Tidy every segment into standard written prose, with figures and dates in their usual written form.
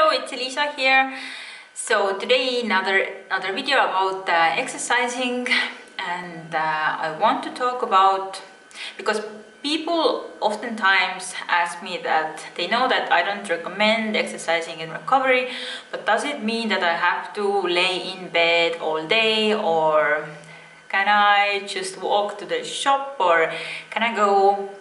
Hello, it's Elisa here. So today another video about exercising, and I want to talk about, because people oftentimes ask me that they know that I don't recommend exercising in recovery, but does it mean that I have to lay in bed all day, or can I just walk to the shop, or can I go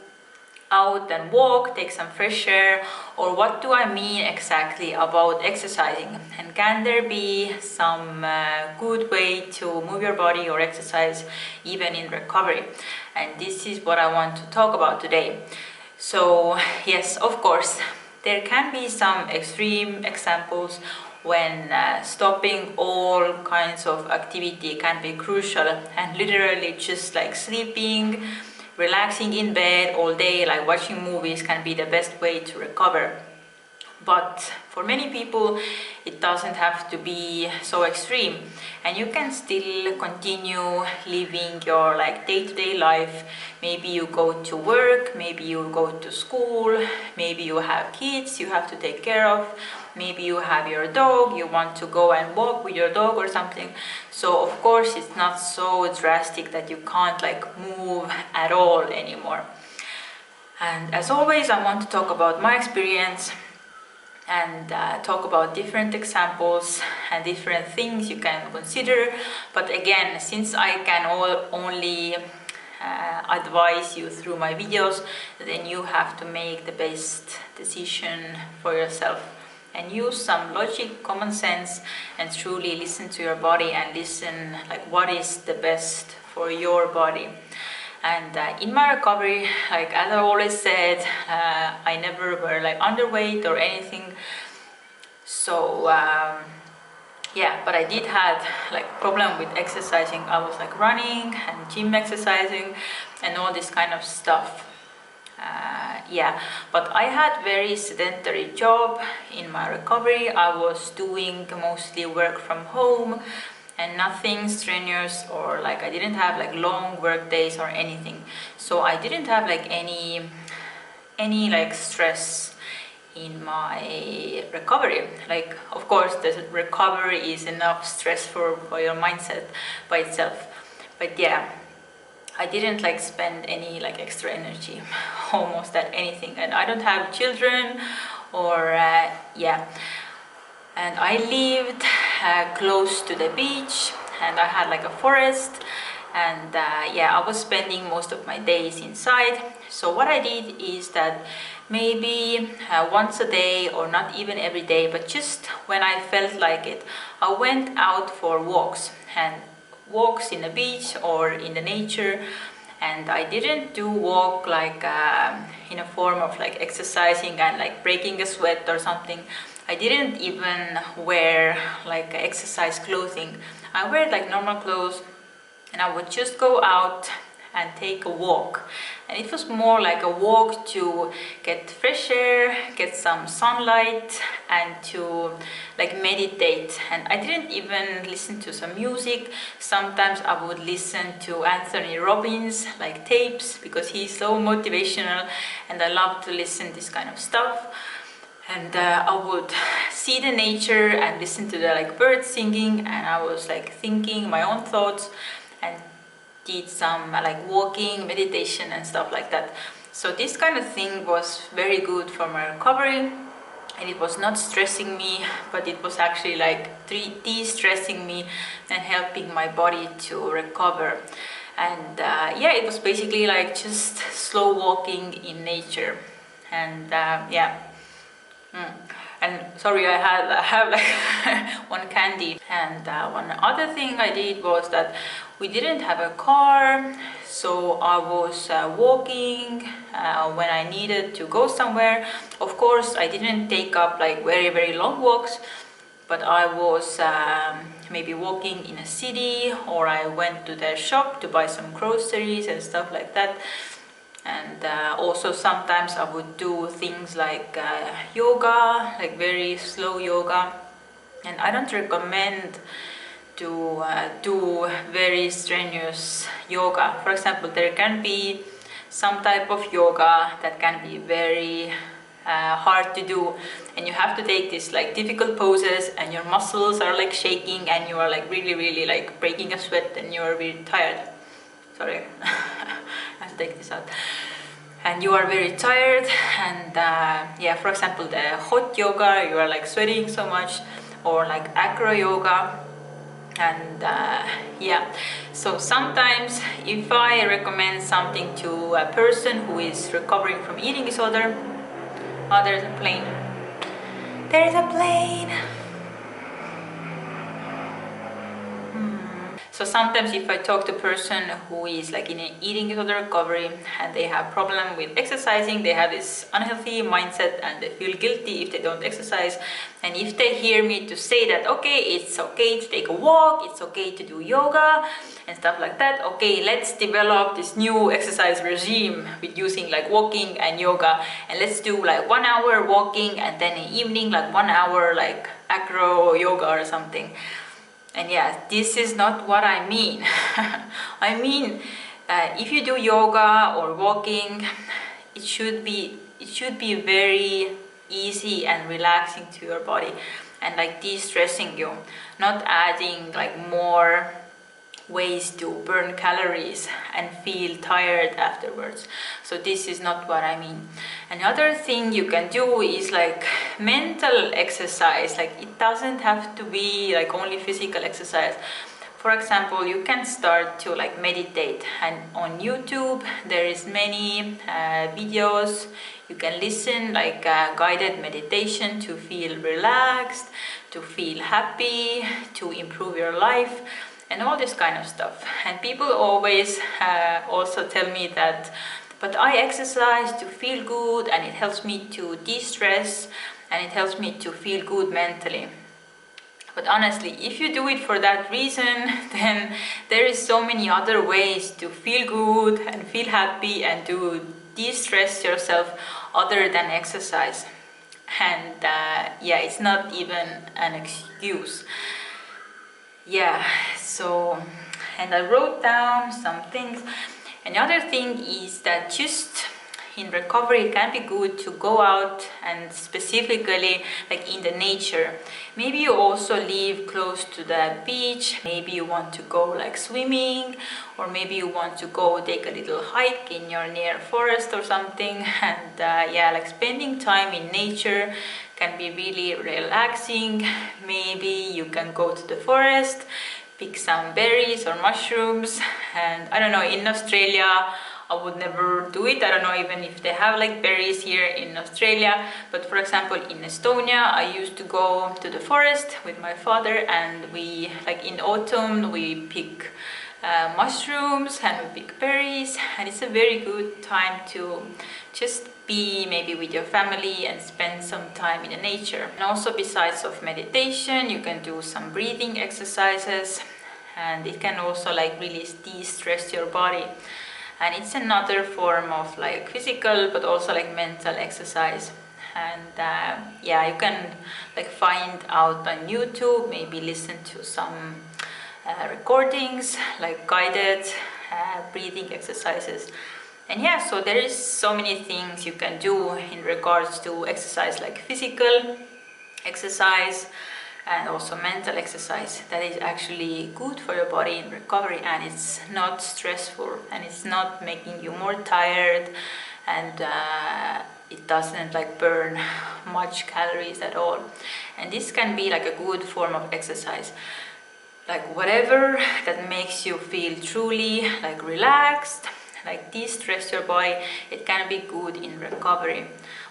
out and walk, take some fresh air, or what do I mean exactly about exercising? And can there be some good way to move your body or exercise even in recovery? And this is what I want to talk about today. So yes, of course, there can be some extreme examples when stopping all kinds of activity can be crucial, and literally just like sleeping, relaxing in bed all day, like watching movies, can be the best way to recover. But for many people, it doesn't have to be so extreme, and you can still continue living your day-to-day life. Maybe you go to work, maybe you go to school, maybe you have kids you have to take care of, maybe you have your dog, you want to go and walk with your dog or something. So of course it's not so drastic that you can't move at all anymore. And as always, I want to talk about my experience and talk about different examples and different things you can consider. But again, since I can only advise you through my videos, then you have to make the best decision for yourself and use some logic, common sense, and truly listen to your body and listen what is the best for your body. And in my recovery, as I always said, I never were underweight or anything. So yeah, but I did have problem with exercising. I was running and gym exercising and all this kind of stuff. Yeah, but I had very sedentary job in my recovery. I was doing mostly work from home and nothing strenuous, or I didn't have long work days or anything. So I didn't have any stress in my recovery. Of course the recovery is enough stress for your mindset by itself, but yeah, I didn't spend any extra energy almost at anything. And I don't have children or yeah, and I lived close to the beach, and I had a forest, and yeah, I was spending most of my days inside. So what I did is that maybe once a day, or not even every day, but just when I felt like it, I went out for walks, and walks in the beach or in the nature. And I didn't do walk in a form of exercising and breaking a sweat or something. I didn't even wear exercise clothing. I wear normal clothes, and I would just go out and take a walk. And it was more like a walk to get fresh air, get some sunlight, and to meditate. And I didn't even listen to some music. Sometimes I would listen to Anthony Robbins tapes, because he's so motivational and I love to listen this kind of stuff. And I would see the nature and listen to the birds singing, and I was thinking my own thoughts, and did some walking, meditation and stuff like that. So this kind of thing was very good for my recovery, and it was not stressing me, but it was actually de-stressing me and helping my body to recover. And yeah, it was basically just slow walking in nature. And yeah. And sorry, I have one candy. And one other thing I did was that we didn't have a car, so I was walking when I needed to go somewhere. Of course, I didn't take up very long walks, but I was maybe walking in a city, or I went to the shop to buy some groceries and stuff like that. And also sometimes I would do things yoga, very slow yoga. And I don't recommend to do very strenuous yoga. For example, there can be some type of yoga that can be very hard to do, and you have to take these like difficult poses, and your muscles are like shaking, and you are like really like breaking a sweat, and you are really tired. Sorry, I have to take this out. And you are very tired, and yeah, for example, the hot yoga, you are like sweating so much, or like acro yoga. And yeah, so sometimes if I recommend something to a person who is recovering from eating disorder, oh, there's a plane. There's a plane. So sometimes if I talk to a person who is like in an eating disorder recovery and they have problem with exercising, they have this unhealthy mindset and they feel guilty if they don't exercise. And if they hear me to say that, okay, it's okay to take a walk, it's okay to do yoga and stuff like that, okay, let's develop this new exercise regime with using like walking and yoga, and let's do like 1 hour walking and then in the evening like 1 hour like acro yoga or something. And yeah, this is not what I mean. I mean, if you do yoga or walking, it should be very easy and relaxing to your body, and like de-stressing you, not adding like more ways to burn calories and feel tired afterwards. So this is not what I mean. Another thing you can do is like mental exercise. Like it doesn't have to be like only physical exercise. For example, you can start to like meditate, and on YouTube there is many videos. You can listen like guided meditation to feel relaxed, to feel happy, to improve your life, and all this kind of stuff. And people always also tell me that, but I exercise to feel good, and it helps me to de-stress, and it helps me to feel good mentally. But honestly, if you do it for that reason, then there is so many other ways to feel good and feel happy and to de-stress yourself other than exercise. And yeah, it's not even an excuse. Yeah, so, and I wrote down some things. Another thing is that just in recovery it can be good to go out, and specifically like in the nature. Maybe you also live close to the beach, maybe you want to go like swimming, or maybe you want to go take a little hike in your near forest or something. And yeah, like spending time in nature can be really relaxing. Maybe you can go to the forest, pick some berries or mushrooms. And I don't know, in Australia I would never do it. I don't know even if they have like berries here in Australia. But for example, in Estonia, I used to go to the forest with my father, and we, like in autumn, we pick mushrooms and we pick berries. And it's a very good time to just be maybe with your family and spend some time in the nature. And also, besides of meditation, you can do some breathing exercises, and it can also like really de-stress your body. And it's another form of like physical but also like mental exercise. And yeah, you can like find out on YouTube, maybe listen to some recordings like guided breathing exercises. And yeah, so there is so many things you can do in regards to exercise, like physical exercise and also mental exercise, that is actually good for your body in recovery, and it's not stressful, and it's not making you more tired, and it doesn't like burn much calories at all. And this can be like a good form of exercise, like whatever that makes you feel truly like relaxed, like de-stress your body, it can be good in recovery.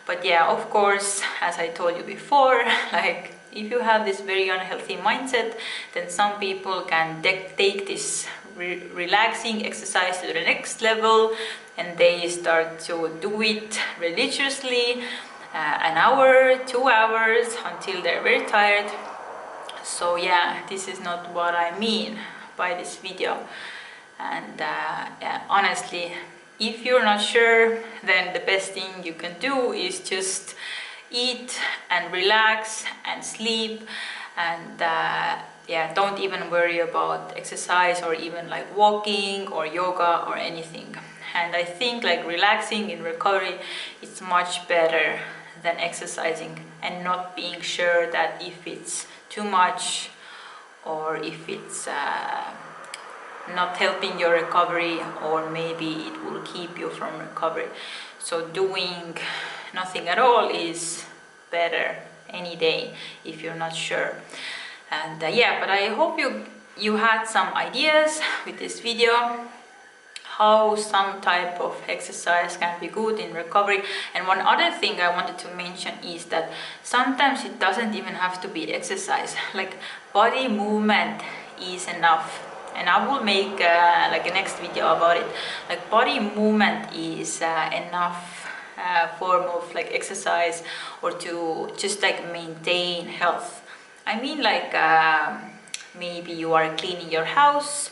But yeah, of course, as I told you before, like if you have this very unhealthy mindset, then some people can take this relaxing exercise to the next level, and they start to do it religiously, an hour, 2 hours, until they're very tired. So yeah, this is not what I mean by this video. And yeah, honestly, if you're not sure, then the best thing you can do is just eat and relax and sleep, and yeah, don't even worry about exercise or even like walking or yoga or anything. And I think like relaxing in recovery is much better than exercising and not being sure that if it's too much or if it's not helping your recovery, or maybe it will keep you from recovery. So doing nothing at all is better any day if you're not sure. And yeah, but I hope you had some ideas with this video, how some type of exercise can be good in recovery. And one other thing I wanted to mention is that sometimes it doesn't even have to be exercise, like body movement is enough. And I will make like a next video about it. Like body movement is enough form of like exercise, or to just like maintain health. I mean, like maybe you are cleaning your house,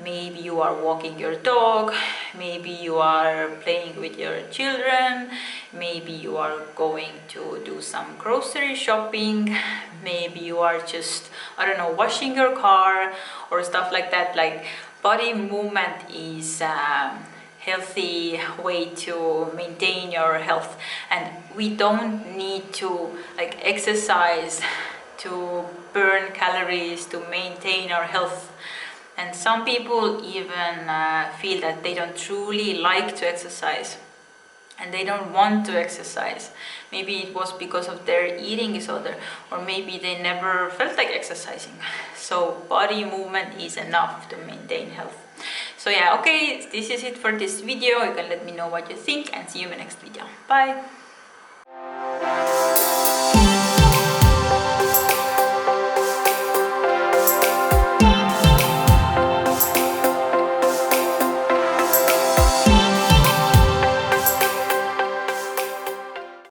maybe you are walking your dog, maybe you are playing with your children, maybe you are going to do some grocery shopping, maybe you are just, I don't know, washing your car or stuff like that. Like body movement is healthy way to maintain your health, and we don't need to like exercise to burn calories to maintain our health. And some people even feel that they don't truly like to exercise and they don't want to exercise. Maybe it was because of their eating disorder, or maybe they never felt like exercising. So body movement is enough to maintain health. So yeah, okay, this is it for this video. You can let me know what you think, and see you in the next video. Bye!